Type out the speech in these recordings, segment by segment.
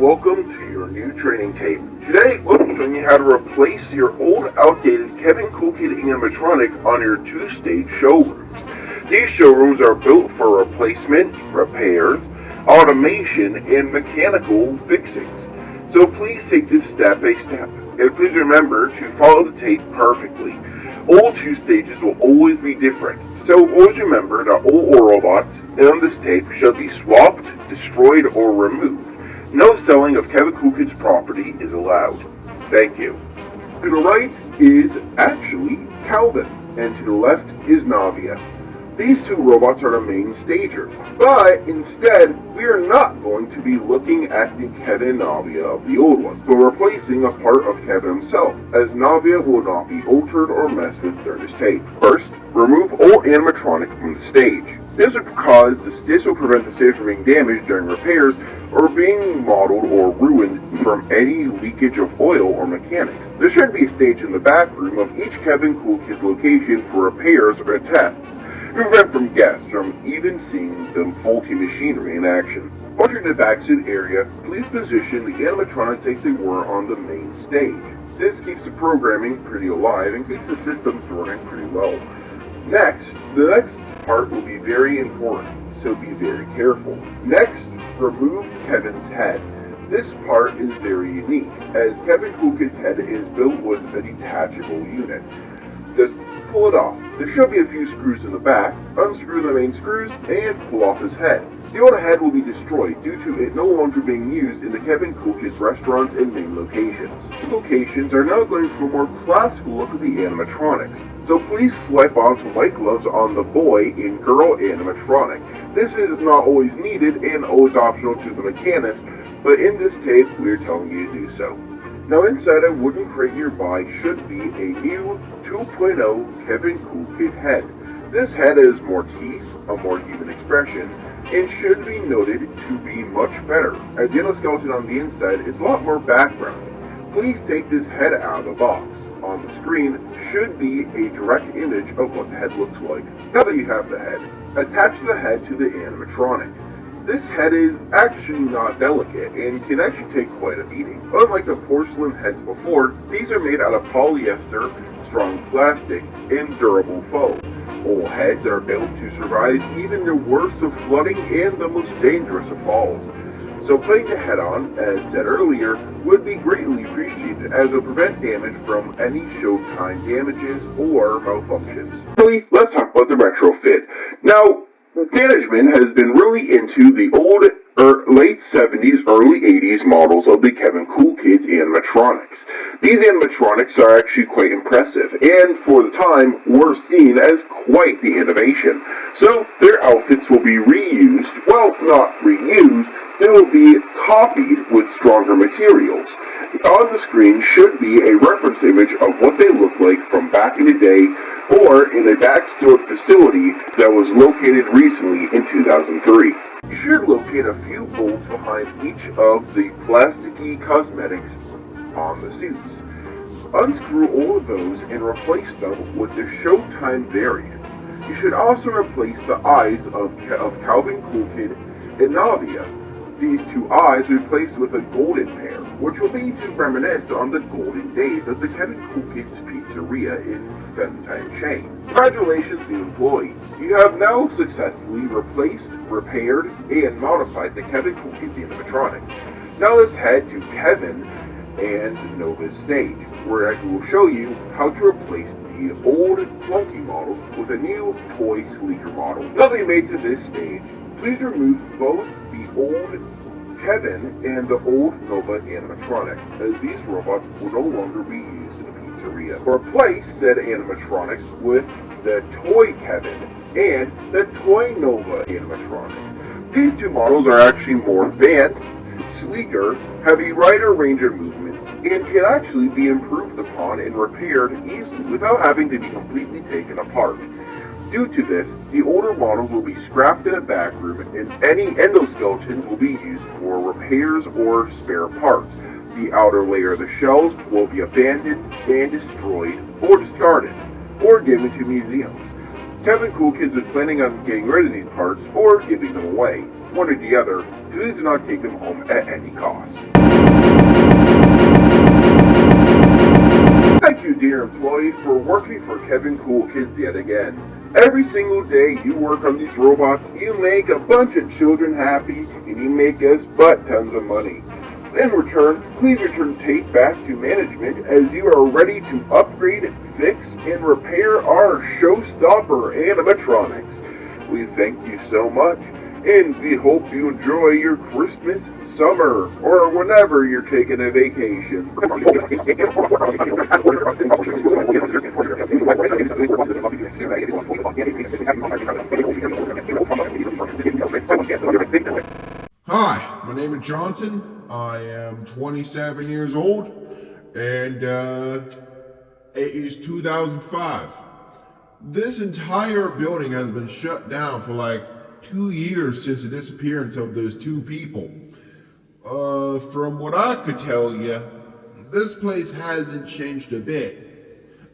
welcome to your new training tape. Today, we'll be showing you how to replace your old, outdated Kevin Cool Kid animatronic on your two-stage showrooms. These showrooms are built for replacement, repairs, automation, and mechanical fixings. So please take this step by step, and please remember to follow the tape perfectly. All two stages will always be different, so always remember that all robots on this tape shall be swapped, destroyed, or removed. No selling of Kevin Cool Kid's property is allowed. Thank you. To the right is actually Calvin, and to the left is Navia. These two robots are the main stagers, but instead we are not going to be looking at the Kevin and Navia of the old ones, but replacing a part of Kevin himself, as Navia will not be altered or messed with during this tape. First, remove all animatronics from the stage. This will prevent the stage from being damaged during repairs or being mottled or ruined from any leakage of oil or mechanics. There should be a stage in the back room of each Kevin Cool Kid's location for repairs or tests, to prevent from guests from even seeing the faulty machinery in action. Once you're in the backseat area, please position the animatronics like they were on the main stage. This keeps the programming pretty alive and keeps the systems running pretty well. The next part will be very important, so be very careful. Next, remove Kevin's head. This part is very unique, as Kevin Cool Kid's head is built with a detachable unit. Just pull it off. There should be a few screws in the back. Unscrew the main screws and pull off his head. The old head will be destroyed due to it no longer being used in the Kevin Cool Kid's restaurants and main locations. These locations are now going for a more classical look of the animatronics, so please slap on some white gloves on the boy and girl animatronic. This is not always needed and always optional to the mechanist, but in this tape we are telling you to do so. Now inside a wooden crate nearby should be a new 2.0 Kevin Cool Kid head. This head has more teeth, a more human expression, and should be noted to be much better, as the endoskeleton on the inside is a lot more background. Please take this head out of the box. On the screen should be a direct image of what the head looks like. Now that you have the head, attach the head to the animatronic. This head is actually not delicate and can actually take quite a beating. Unlike the porcelain heads before, these are made out of polyester, strong plastic, and durable foam. All heads are built to survive even the worst of flooding and the most dangerous of falls. So putting the head on, as said earlier, would be greatly appreciated, as it will prevent damage from any showtime damages or malfunctions. Finally, let's talk about the retrofit. Now, management has been really into the old late 70s, early 80s models of the Kevin Cool Kids animatronics. These animatronics are actually quite impressive, and for the time were seen as quite the innovation. So their outfits will be reused, well, not reused, they will be copied with stronger materials. On the screen should be a reference image of what they look like from back in the day, or in a backstored facility that was located recently in 2003. You should locate a few bolts behind each of the plasticky cosmetics on the suits. Unscrew all of those and replace them with the Showtime variants. You should also replace the eyes of Calvin Cool Kid and Navia. These two eyes replaced with a golden pair, which will be to reminisce on the golden days of the Kevin Cool Kid's Pizzeria in Fentime Chain. Congratulations, new employee. You have now successfully replaced, repaired, and modified the Kevin Cool Kid's animatronics. Now let's head to Kevin and Nova's stage, where I will show you how to replace the old clunky models with a new toy sleeker model. Now that you made to this stage, please remove both the old Kevin and the old Nova animatronics, as these robots will no longer be used in a pizzeria. Replace said animatronics with the toy Kevin and the toy Nova animatronics. These two models are actually more advanced, sleeker, have a wider range of movements, and can actually be improved upon and repaired easily without having to be completely taken apart. Due to this, the older models will be scrapped in a back room, and any endoskeletons will be used for repairs or spare parts. The outer layer of the shells will be abandoned and destroyed or discarded, or given to museums. Kevin Cool Kids is planning on getting rid of these parts or giving them away. one or the other, please do not take them home at any cost. Thank you, dear employee, for working for Kevin Cool Kids yet again. Every single day you work on these robots, you make a bunch of children happy, and you make us butt tons of money. In return, please return tape back to management as you are ready to upgrade, fix, and repair our showstopper animatronics. We thank you so much, and we hope you enjoy your Christmas, summer, or whenever you're taking a vacation. Hi, my name is Johnson. I am 27 years old, and it is 2005. This entire building has been shut down for like 2 years since the disappearance of those two people. From what I could tell you, this place hasn't changed a bit.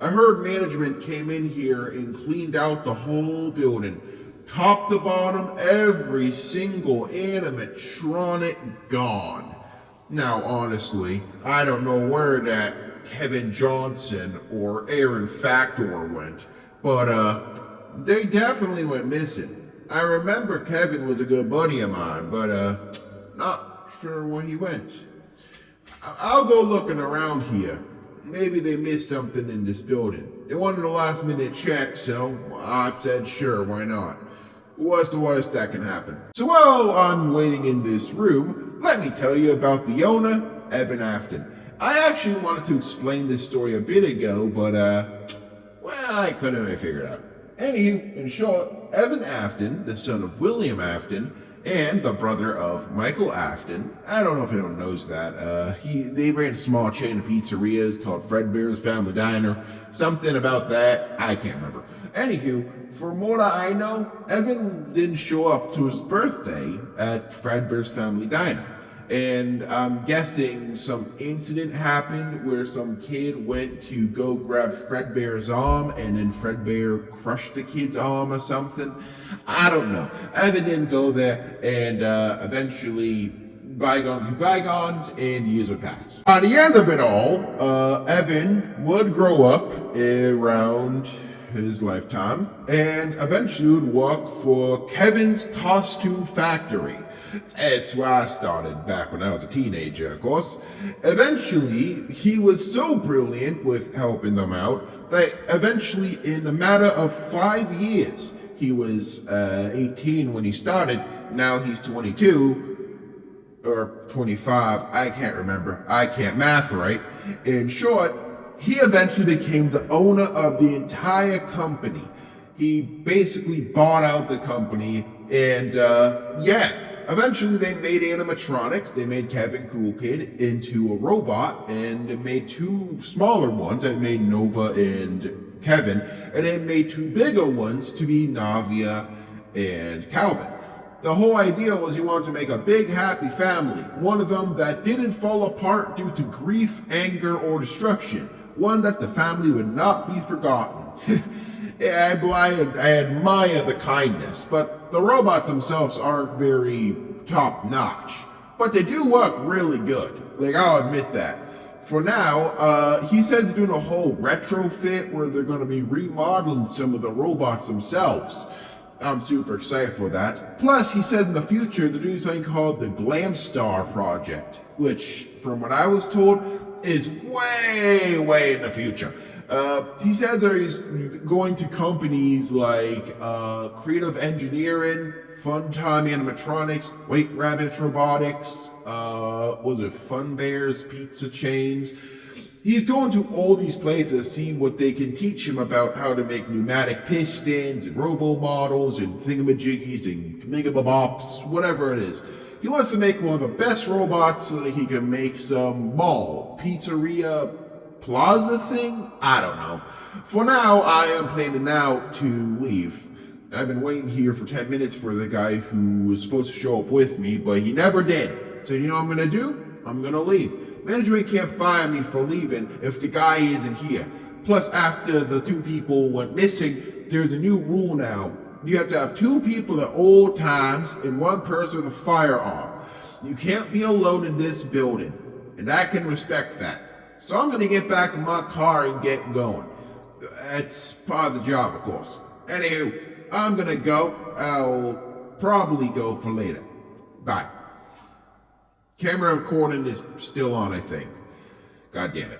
I heard management came in here and cleaned out the whole building. Top to bottom, every single animatronic gone. Now, honestly, I don't know where that Kevin Johnson or Aaron Factor went, but they definitely went missing. I remember Kevin was a good buddy of mine, but not sure where he went. I'll go looking around here. Maybe they missed something in this building. They wanted a last minute check, so I said sure, why not? What's the worst that can happen? So while I'm waiting in this room, let me tell you about the owner, Evan Afton. I actually wanted to explain this story a bit ago, but I couldn't really figure it out. Anywho, in short, Evan Afton, the son of William Afton, and the brother of Michael Afton. I don't know if anyone knows that. They ran a small chain of pizzerias called Fredbear's Family Diner. Something about that, I can't remember. Anywho, from what I know, Evan didn't show up to his birthday at Fredbear's Family Diner. And I'm guessing some incident happened where some kid went to go grab Fredbear's arm and then Fredbear crushed the kid's arm or something. I don't know. Evan didn't go there, and eventually bygones be bygones and years would pass. By the end of it all, Evan would grow up around his lifetime and eventually would work for Kevin's Costume Factory. It's where I started back when I was a teenager, of course. Eventually, he was so brilliant with helping them out that eventually, in a matter of 5 years, he was 18 when he started. Now he's 22 or 25. I can't remember. I can't math right. In short, he eventually became the owner of the entire company. He basically bought out the company, and eventually they made animatronics. They made Kevin Cool Kid into a robot, and they made two smaller ones. They made Nova and Kevin, and they made two bigger ones to be Navia and Calvin. The whole idea was he wanted to make a big happy family, one of them that didn't fall apart due to grief, anger, or destruction, one that the family would not be forgotten. I admire the kindness, but the robots themselves aren't very top-notch. But they do work really good. Like, I'll admit that. For now, he says they're doing a whole retrofit where they're going to be remodeling some of the robots themselves. I'm super excited for that. Plus, he said in the future they're doing something called the Glam Star Project, which, from what I was told, is way in the future. He said that he's going to companies like Creative Engineering, Funtime Animatronics, White Rabbit Robotics, Fun Bears Pizza Chains. He's going to all these places to see what they can teach him about how to make pneumatic pistons and robo models and thingamajiggies and megabops, whatever it is. He wants to make one of the best robots so that he can make some mall, pizzeria, plaza thing? I don't know. For now, I am planning now to leave. I've been waiting here for 10 minutes for the guy who was supposed to show up with me, but he never did. So you know what I'm gonna do? I'm gonna leave. Management can't fire me for leaving if the guy isn't here. Plus, after the two people went missing, there's a new rule now. You have to have two people at all times and one person with a firearm. You can't be alone in this building, and I can respect that. So I'm gonna get back in my car and get going. That's part of the job, of course. Anywho, I'm gonna go. I'll probably go for later. Bye. Camera recording is still on, I think. God damn it.